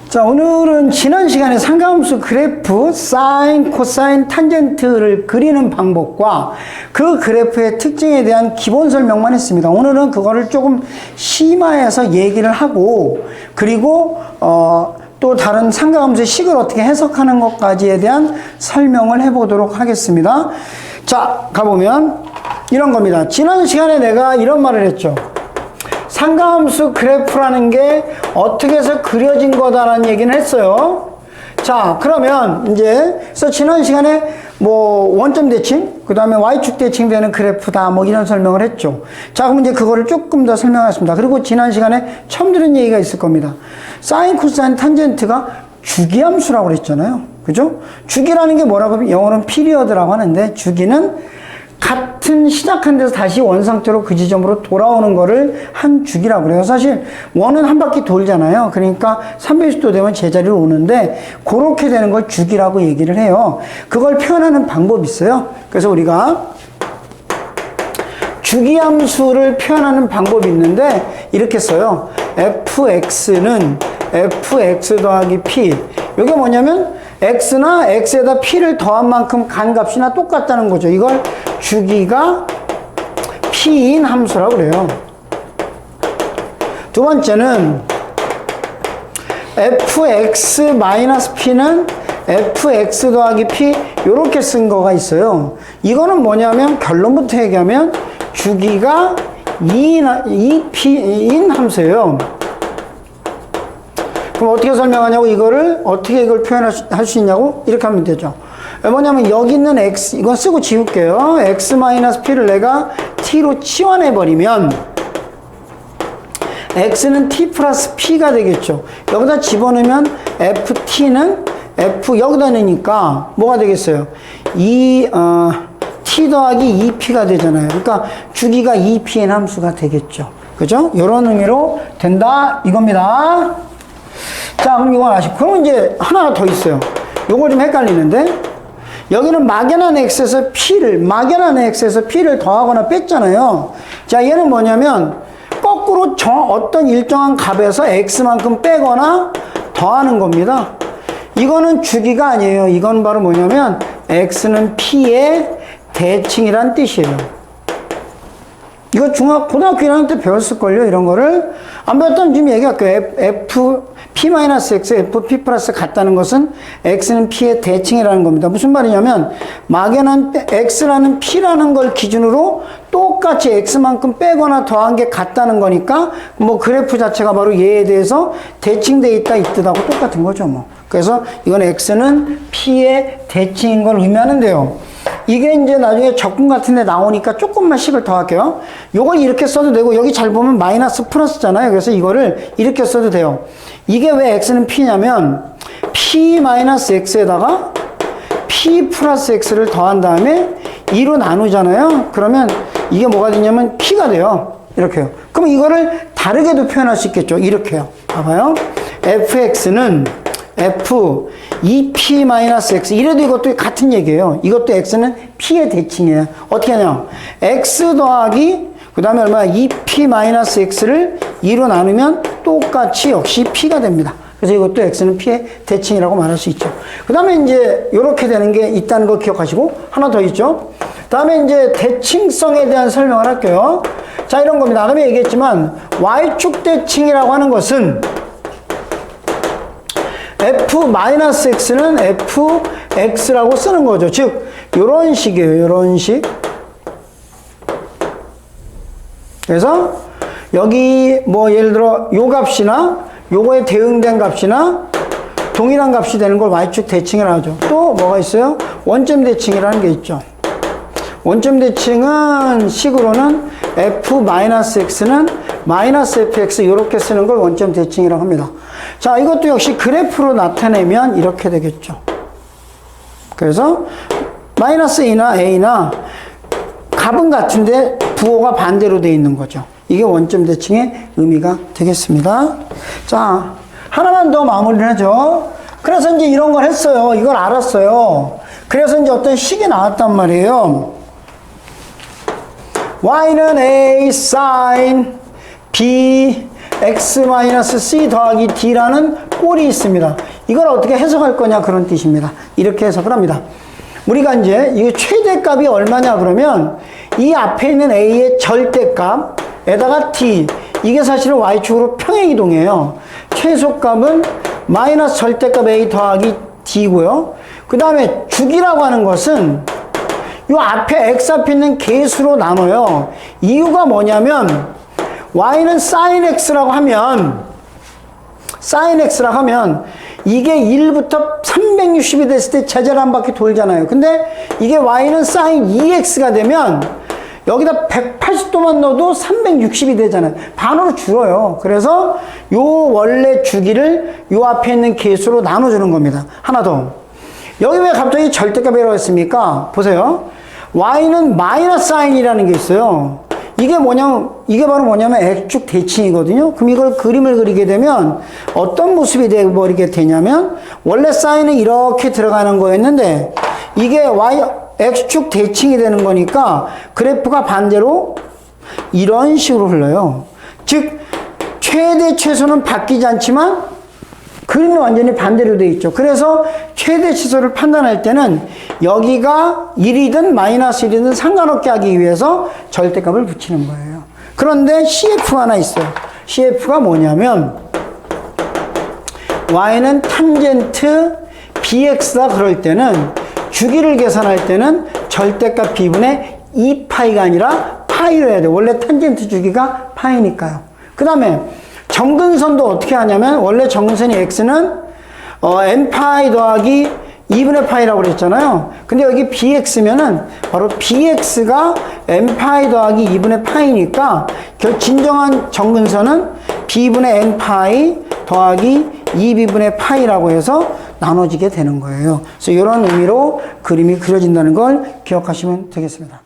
자, 오늘은 지난 시간에 상가함수 그래프 사인, 코사인, 탄젠트를 그리는 방법과 그 그래프의 특징에 대한 기본 설명만 했습니다. 오늘은 그거를 조금 심화해서 얘기를 하고, 그리고 또 다른 상가함수의 식을 어떻게 해석하는 것까지에 대한 설명을 해보도록 하겠습니다. 자, 가보면 이런 겁니다. 지난 시간에 내가 이런 말을 했죠. 상가함수 그래프라는 게 어떻게 해서 그려진 거다라는 얘기는 했어요. 자, 그러면 이제 그래서 지난 시간에 뭐 원점 대칭, 그 다음에 y축 대칭되는 그래프다, 뭐 이런 설명을 했죠. 자, 그럼 이제 그거를 조금 더 설명하겠습니다. 그리고 지난 시간에 처음 들은 얘기가 있을 겁니다. 사인, 코사인, 탄젠트가 주기함수라고 그랬잖아요. 그죠? 주기라는 게 뭐라고 하면 영어로는 피리어드라고 하는데, 주기는 같은 시작한 데서 다시 원상태로 그 지점으로 돌아오는 거를 한 주기라고 그래요. 사실 원은 한 바퀴 돌잖아요. 그러니까 360도 되면 제자리로 오는데 그렇게 되는 걸 주기라고 얘기를 해요. 그걸 표현하는 방법이 있어요. 그래서 우리가 주기함수를 표현하는 방법이 있는데 이렇게 써요. fx는 fx 더하기 p. 이게 뭐냐면 x나 x에다 p를 더한 만큼 간 값이나 똑같다는 거죠. 이걸 주기가 p인 함수라고 그래요. 두 번째는 fx-p는 fx 더하기 p 이렇게 쓴 거가 있어요. 이거는 뭐냐면 결론부터 얘기하면 주기가 2p인 함수예요. 그럼 어떻게 설명하냐고, 이거를 어떻게 이걸 표현할 수 있냐고 이렇게 하면 되죠. 뭐냐면 여기 있는 x, 이건 쓰고 지울게요. x-p를 내가 t로 치환해버리면 x는 t 플러스 p가 되겠죠. 여기다 집어넣으면 ft는 f 여기다 넣으니까 뭐가 되겠어요? t 더하기 2p가 되잖아요. 그러니까 주기가 2pn 함수가 되겠죠. 그죠? 이런 의미로 된다 이겁니다. 자, 그럼 이건 아시고, 그럼 이제 하나가 더 있어요. 요거 좀 헷갈리는데, 여기는 막연한 x에서 p를 더하거나 뺐잖아요. 자, 얘는 뭐냐면 거꾸로 어떤 일정한 값에서 x만큼 빼거나 더하는 겁니다. 이거는 주기가 아니에요. 이건 바로 뭐냐면 x는 p의 대칭이란 뜻이에요. 이거 고등학교 1학년 때 배웠을걸요, 이런 거를. 안 배웠다면 지금 얘기할게요. p-x, fp 플러스 같다는 것은 x는 p의 대칭이라는 겁니다. 무슨 말이냐면, 막연한 x라는 p라는 걸 기준으로 똑같이 x만큼 빼거나 더한 게 같다는 거니까, 뭐 그래프 자체가 바로 얘에 대해서 대칭되어 있다, 이 뜻하고 똑같은 거죠, 뭐. 그래서 이건 x는 p의 대칭인 걸 의미하는데요. 이게 이제 나중에 적분 같은 데 나오니까 조금만 식을 더 할게요. 요걸 이렇게 써도 되고, 여기 잘 보면 마이너스 플러스잖아요. 그래서 이거를 이렇게 써도 돼요. 이게 왜 x는 p냐면 p-x에다가 p 플러스 x를 더한 다음에 2로 나누잖아요. 그러면 이게 뭐가 되냐면 p가 돼요. 이렇게요. 그럼 이거를 다르게도 표현할 수 있겠죠. 이렇게요. 봐봐요. fx는 f 2p-x, 이래도 이것도 같은 얘기예요. 이것도 x는 p의 대칭이에요. 어떻게 하냐, x 더하기 그 다음에 얼마야, 2p-x를 2로 나누면 똑같이 역시 p가 됩니다. 그래서 이것도 x는 p의 대칭이라고 말할 수 있죠. 그 다음에 이제 이렇게 되는 게 있다는 거 기억하시고, 하나 더 있죠. 다음에 이제 대칭성에 대한 설명을 할게요. 자, 이런 겁니다. 아까 얘기했지만 y축 대칭이라고 하는 것은 f-x는 fx라고 쓰는 거죠. 즉, 요런 식이에요. 요런 식. 그래서 여기 뭐 예를 들어 요 값이나 요거에 대응된 값이나 동일한 값이 되는 걸 y축 대칭이라고 하죠. 또 뭐가 있어요? 원점 대칭이라는 게 있죠. 원점 대칭은 식으로는 f-x는 -fx 이렇게 쓰는 걸 원점 대칭이라고 합니다. 자, 이것도 역시 그래프로 나타내면 이렇게 되겠죠. 그래서 -a나 a나 값은 같은데 부호가 반대로 되어 있는 거죠. 이게 원점 대칭의 의미가 되겠습니다. 자, 하나만 더 마무리를 하죠. 그래서 이제 이런 걸 했어요. 이걸 알았어요. 그래서 이제 어떤 식이 나왔단 말이에요. y는 a sin b x-c 더하기 d라는 꼴이 있습니다. 이걸 어떻게 해석할 거냐 그런 뜻입니다. 이렇게 해석을 합니다. 우리가 이제 이 최대값이 얼마냐 그러면 이 앞에 있는 a의 절대값에다가 d, 이게 사실은 y축으로 평행이동이에요. 최소값은 마이너스 절대값 a 더하기 d고요. 그 다음에 주기라고 하는 것은 이 앞에 x 앞에 있는 개수로 나눠요. 이유가 뭐냐면 y는 sin x라고 하면 이게 1부터 360이 됐을 때 제자리 한 바퀴 돌잖아요. 근데 이게 y는 sin 2x가 되면 여기다 180도만 넣어도 360이 되잖아요. 반으로 줄어요. 그래서 요 원래 주기를 요 앞에 있는 개수로 나눠주는 겁니다. 하나 더. 여기 왜 갑자기 절대값이라고 했습니까? 보세요. y는 마이너스 사인이라는 게 있어요. 이게 바로 뭐냐면 x축 대칭이거든요. 그럼 이걸 그림을 그리게 되면 어떤 모습이 되어버리게 되냐면 원래 사인은 이렇게 들어가는 거였는데 이게 x축 대칭이 되는 거니까 그래프가 반대로 이런 식으로 흘러요. 즉 최대 최소는 바뀌지 않지만 그림이 완전히 반대로 되어 있죠. 그래서 최대 치수를 판단할 때는 여기가 1이든 마이너스 1이든 상관없게 하기 위해서 절대값을 붙이는 거예요. 그런데 CF가 하나 있어요. CF가 뭐냐면 y는 탄젠트 bx다 그럴 때는 주기를 계산할 때는 절대값 b분의 2파이가 아니라 파이로 해야 돼요. 원래 탄젠트 주기가 파이니까요. 그 다음에 정근선도 어떻게 하냐면 원래 정근선이 x는 n파이 더하기 2분의 파이라고 그랬잖아요. 근데 여기 bx면은 바로 bx가 n파이 더하기 2분의 파이니까 진정한 정근선은 b분의 n파이 더하기 2b분의 파이라고 해서 나눠지게 되는 거예요. 그래서 이런 의미로 그림이 그려진다는 걸 기억하시면 되겠습니다.